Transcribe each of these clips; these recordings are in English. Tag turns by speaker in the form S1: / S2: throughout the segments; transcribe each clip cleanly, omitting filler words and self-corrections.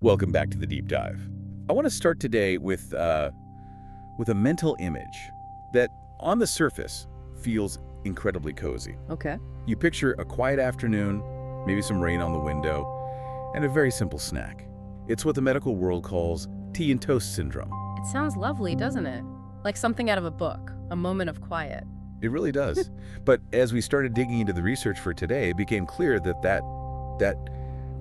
S1: Welcome back to the deep dive. I want to start today with a mental image that, on the surface, feels incredibly cozy.
S2: Okay.
S1: You picture a quiet afternoon, maybe some rain on the window, and a very simple snack. It's what the medical world calls tea and toast syndrome.
S2: It sounds lovely, doesn't it? Like something out of a book, a moment of quiet.
S1: It really does. But as we started digging into the research for today, it became clear that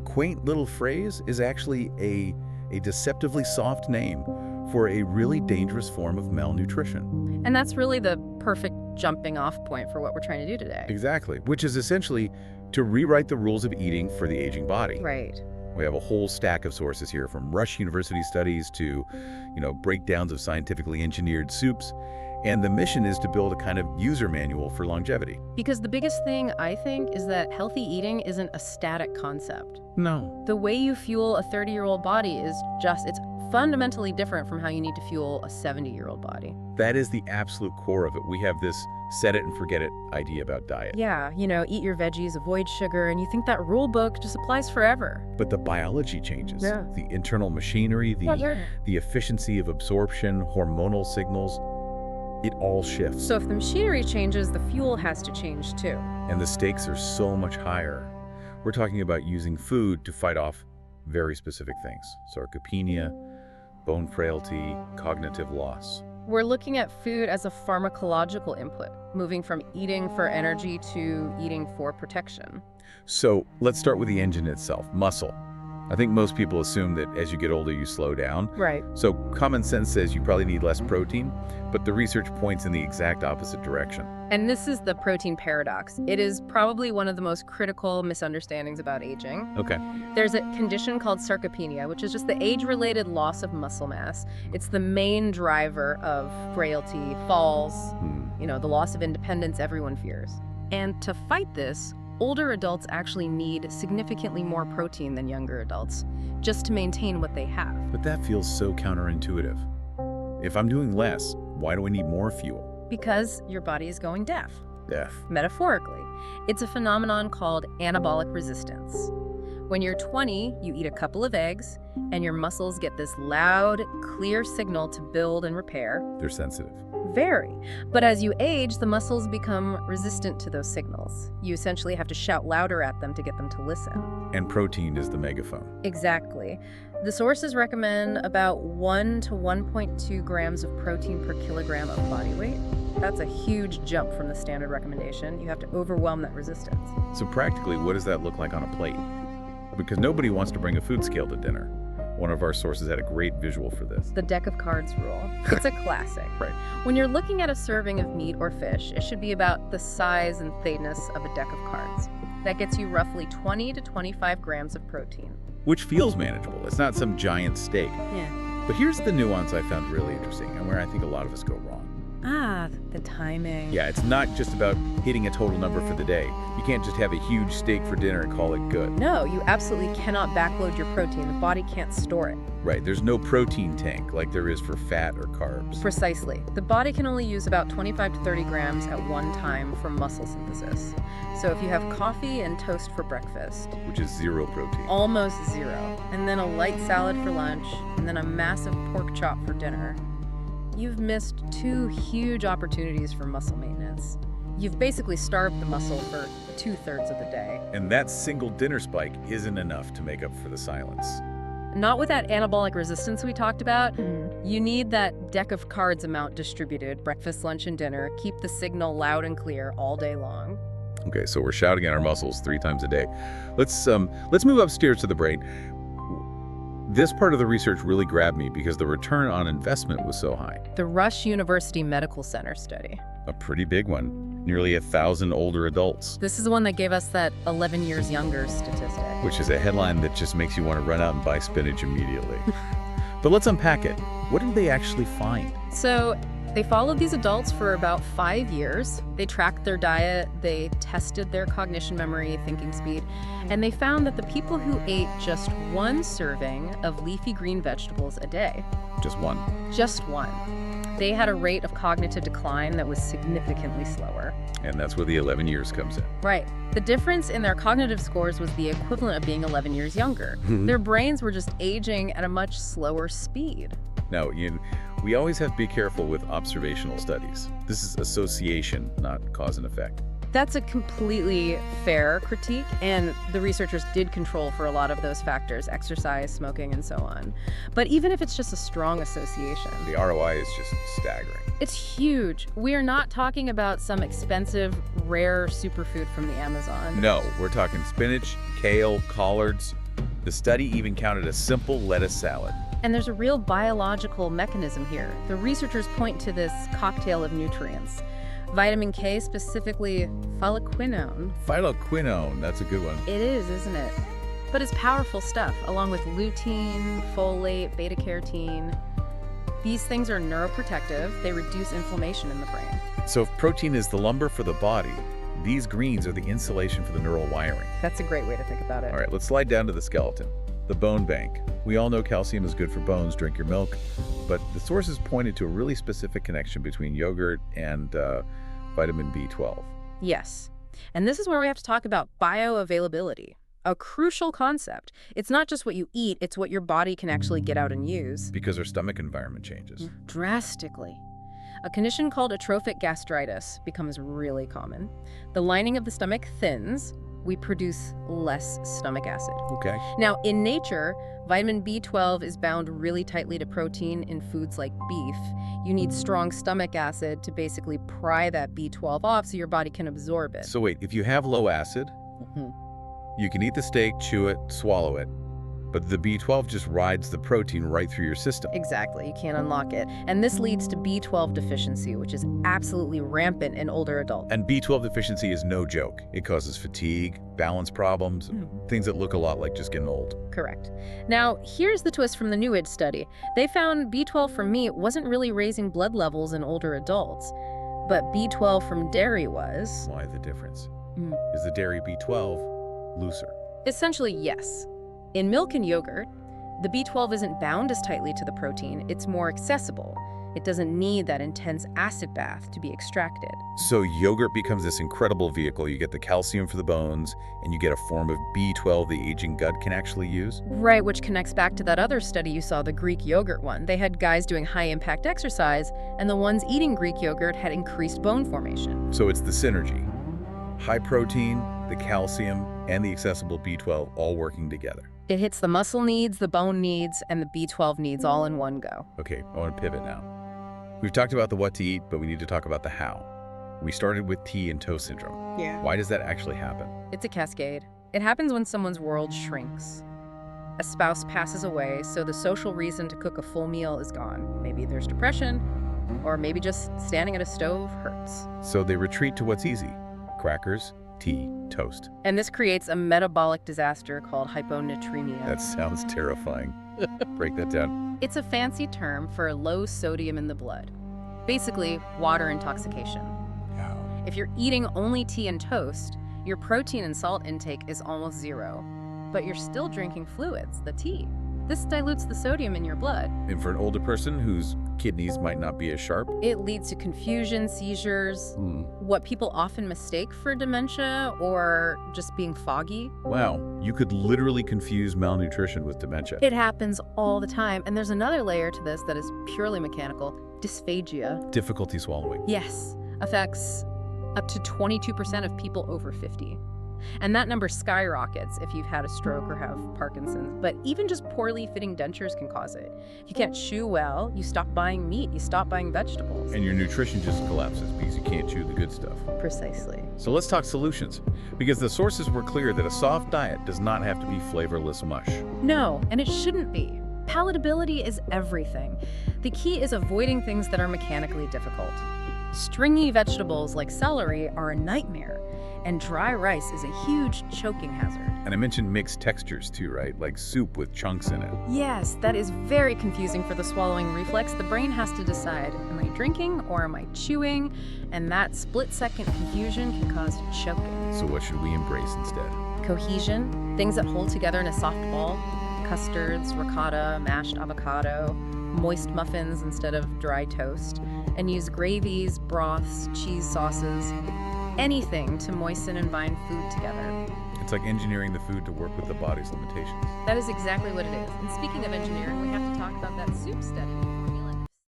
S1: quaint little phrase is actually a deceptively soft name for a really dangerous form of malnutrition.
S2: And that's really the perfect jumping off point for what we're trying to do today.
S1: Exactly, which is essentially to rewrite the rules of eating for the aging body.
S2: Right.
S1: We have a whole stack of sources here, from Rush University studies to, breakdowns of scientifically engineered soups. And the mission is to build a kind of user manual for longevity.
S2: Because the biggest thing, I think, is that healthy eating isn't a static concept.
S1: No.
S2: The way you fuel a 30-year-old body is it's fundamentally different from how you need to fuel a 70-year-old body.
S1: That is the absolute core of it. We have this set it and forget it idea about diet.
S2: Yeah, eat your veggies, avoid sugar, and you think that rule book just applies forever.
S1: But the biology changes.
S2: Yeah.
S1: The internal machinery, the efficiency of absorption, hormonal signals, it all shifts.
S2: So if the machinery changes, the fuel has to change too.
S1: And the stakes are so much higher. We're talking about using food to fight off very specific things. Sarcopenia, bone frailty, cognitive loss.
S2: We're looking at food as a pharmacological input, moving from eating for energy to eating for protection.
S1: So let's start with the engine itself, muscle. I think most people assume that as you get older, you slow down.
S2: Right.
S1: So common sense says you probably need less protein, but the research points in the exact opposite direction.
S2: And this is the protein paradox. It is probably one of the most critical misunderstandings about aging.
S1: Okay.
S2: There's a condition called sarcopenia, which is just the age-related loss of muscle mass. It's the main driver of frailty, falls, the loss of independence everyone fears. And to fight this, older adults actually need significantly more protein than younger adults, just to maintain what they have.
S1: But that feels so counterintuitive. If I'm doing less, why do I need more fuel?
S2: Because your body is going deaf.
S1: Deaf.
S2: Metaphorically. It's a phenomenon called anabolic resistance. When you're 20, you eat a couple of eggs, and your muscles get this loud, clear signal to build and repair.
S1: They're sensitive.
S2: Very. But as you age, the muscles become resistant to those signals. You essentially have to shout louder at them to get them to listen.
S1: And protein is the megaphone.
S2: Exactly. The sources recommend about 1 to 1.2 grams of protein per kilogram of body weight. That's a huge jump from the standard recommendation. You have to overwhelm that resistance.
S1: So practically, what does that look like on a plate? Because nobody wants to bring a food scale to dinner. One of our sources had a great visual for this.
S2: The deck of cards rule. It's a classic.
S1: Right.
S2: When you're looking at a serving of meat or fish, it should be about the size and thickness of a deck of cards. That gets you roughly 20 to 25 grams of protein.
S1: Which feels manageable. It's not some giant steak.
S2: Yeah.
S1: But here's the nuance I found really interesting, and where I think a lot of us go wrong.
S2: The timing.
S1: Yeah, it's not just about hitting a total number for the day. You can't just have a huge steak for dinner and call it good.
S2: No, you absolutely cannot backload your protein. The body can't store it.
S1: Right, there's no protein tank like there is for fat or carbs.
S2: Precisely. The body can only use about 25 to 30 grams at one time for muscle synthesis. So if you have coffee and toast for breakfast,
S1: Which is zero protein.
S2: almost zero, and then a light salad for lunch, and then a massive pork chop for dinner, you've missed 2 huge opportunities for muscle maintenance. You've basically starved the muscle for 2/3 of the day.
S1: And that single dinner spike isn't enough to make up for the silence.
S2: Not with that anabolic resistance we talked about. You need that deck of cards amount distributed, breakfast, lunch, and dinner. Keep the signal loud and clear all day long.
S1: Okay, so we're shouting at our muscles 3 times a day. Let's move upstairs to the brain. This part of the research really grabbed me because the return on investment was so high.
S2: The Rush University Medical Center study.
S1: A pretty big one. Nearly 1,000 older adults.
S2: This is the one that gave us that 11 years younger statistic.
S1: Which is a headline that just makes you want to run out and buy spinach immediately. But let's unpack it. What did they actually find?
S2: So they followed these adults for about 5 years. They tracked their diet, they tested their cognition, memory, thinking speed, and they found that the people who ate just 1 serving of leafy green vegetables a day,
S1: Just one.
S2: just one, they had a rate of cognitive decline that was significantly slower.
S1: And that's where the 11 years comes in.
S2: Right. The difference in their cognitive scores was the equivalent of being 11 years younger. Their brains were just aging at a much slower speed.
S1: Now, we always have to be careful with observational studies. This is association, not cause and effect.
S2: That's a completely fair critique, and the researchers did control for a lot of those factors, exercise, smoking, and so on. But even if it's just a strong association,
S1: The ROI is just staggering.
S2: it's huge. We are not talking about some expensive, rare superfood from the Amazon.
S1: No, we're talking spinach, kale, collards. The study even counted a simple lettuce salad.
S2: And there's a real biological mechanism here. The researchers point to this cocktail of nutrients. Vitamin K, specifically phyloquinone.
S1: Phyloquinone, that's a good one.
S2: It is, isn't it? But it's powerful stuff, along with lutein, folate, beta-carotene. These things are neuroprotective. They reduce inflammation in the brain.
S1: So if protein is the lumber for the body, these greens are the insulation for the neural wiring.
S2: That's a great way to think about it.
S1: All right, let's slide down to the skeleton. The bone bank. We all know calcium is good for bones, drink your milk, but the sources pointed to a really specific connection between yogurt and vitamin B12.
S2: Yes. And this is where we have to talk about bioavailability, a crucial concept. It's not just what you eat, it's what your body can actually get out and use.
S1: Because our stomach environment changes.
S2: Drastically. A condition called atrophic gastritis becomes really common. The lining of the stomach thins. We produce less stomach acid.
S1: Okay.
S2: Now, in nature, vitamin B12 is bound really tightly to protein in foods like beef. You need strong stomach acid to basically pry that B12 off so your body can absorb it.
S1: So wait, if you have low acid, you can eat the steak, chew it, swallow it, but the B12 just rides the protein right through your system.
S2: Exactly, you can't unlock it. And this leads to B12 deficiency, which is absolutely rampant in older adults.
S1: And B12 deficiency is no joke. It causes fatigue, balance problems, things that look a lot like just getting old.
S2: Correct. Now, here's the twist from the New Age study. They found B12 from meat wasn't really raising blood levels in older adults, but B12 from dairy was.
S1: Why the difference? Is the dairy B12 looser?
S2: Essentially, yes. In milk and yogurt, the B12 isn't bound as tightly to the protein. It's more accessible. It doesn't need that intense acid bath to be extracted.
S1: So yogurt becomes this incredible vehicle. You get the calcium for the bones, and you get a form of B12 the aging gut can actually use.
S2: Right, which connects back to that other study you saw, the Greek yogurt one. They had guys doing high-impact exercise, and the ones eating Greek yogurt had increased bone formation.
S1: So it's the synergy. High protein, the calcium, and the accessible B12 all working together.
S2: It hits the muscle needs, the bone needs, and the B12 needs all in one go.
S1: Okay, I want to pivot now. We've talked about the what to eat, but we need to talk about the how. We started with tea and toast syndrome.
S2: Yeah.
S1: Why does that actually happen?
S2: It's a cascade. It happens when someone's world shrinks. A spouse passes away, so the social reason to cook a full meal is gone. Maybe there's depression, or maybe just standing at a stove hurts.
S1: So they retreat to what's easy. Crackers, tea, toast.
S2: And this creates a metabolic disaster called hyponatremia.
S1: That sounds terrifying. Break that down.
S2: It's a fancy term for low sodium in the blood. Basically, water intoxication. If you're eating only tea and toast, your protein and salt intake is almost zero, but you're still drinking fluids, the tea. This dilutes the sodium in your blood.
S1: And for an older person whose kidneys might not be as sharp?
S2: It leads to confusion, seizures, what people often mistake for dementia or just being foggy.
S1: Wow, you could literally confuse malnutrition with dementia.
S2: It happens all the time. And there's another layer to this that is purely mechanical, dysphagia.
S1: Difficulty swallowing.
S2: Yes, affects up to 22% of people over 50. And that number skyrockets if you've had a stroke or have Parkinson's. But even just poorly fitting dentures can cause it. If you can't chew well, you stop buying meat, you stop buying vegetables.
S1: And your nutrition just collapses because you can't chew the good stuff.
S2: Precisely.
S1: So let's talk solutions. Because the sources were clear that a soft diet does not have to be flavorless mush.
S2: No, and it shouldn't be. Palatability is everything. The key is avoiding things that are mechanically difficult. Stringy vegetables like celery are a nightmare, and dry rice is a huge choking hazard.
S1: And I mentioned mixed textures too, right? Like soup with chunks in it.
S2: Yes, that is very confusing for the swallowing reflex. The brain has to decide, am I drinking or am I chewing? And that split-second confusion can cause choking.
S1: So what should we embrace instead?
S2: Cohesion, things that hold together in a soft ball, custards, ricotta, mashed avocado. moist muffins instead of dry toast, and use gravies, broths, cheese sauces, anything to moisten and bind food together.
S1: It's like engineering the food to work with the body's limitations.
S2: That is exactly what it is. And speaking of engineering, we have to talk about that soup study.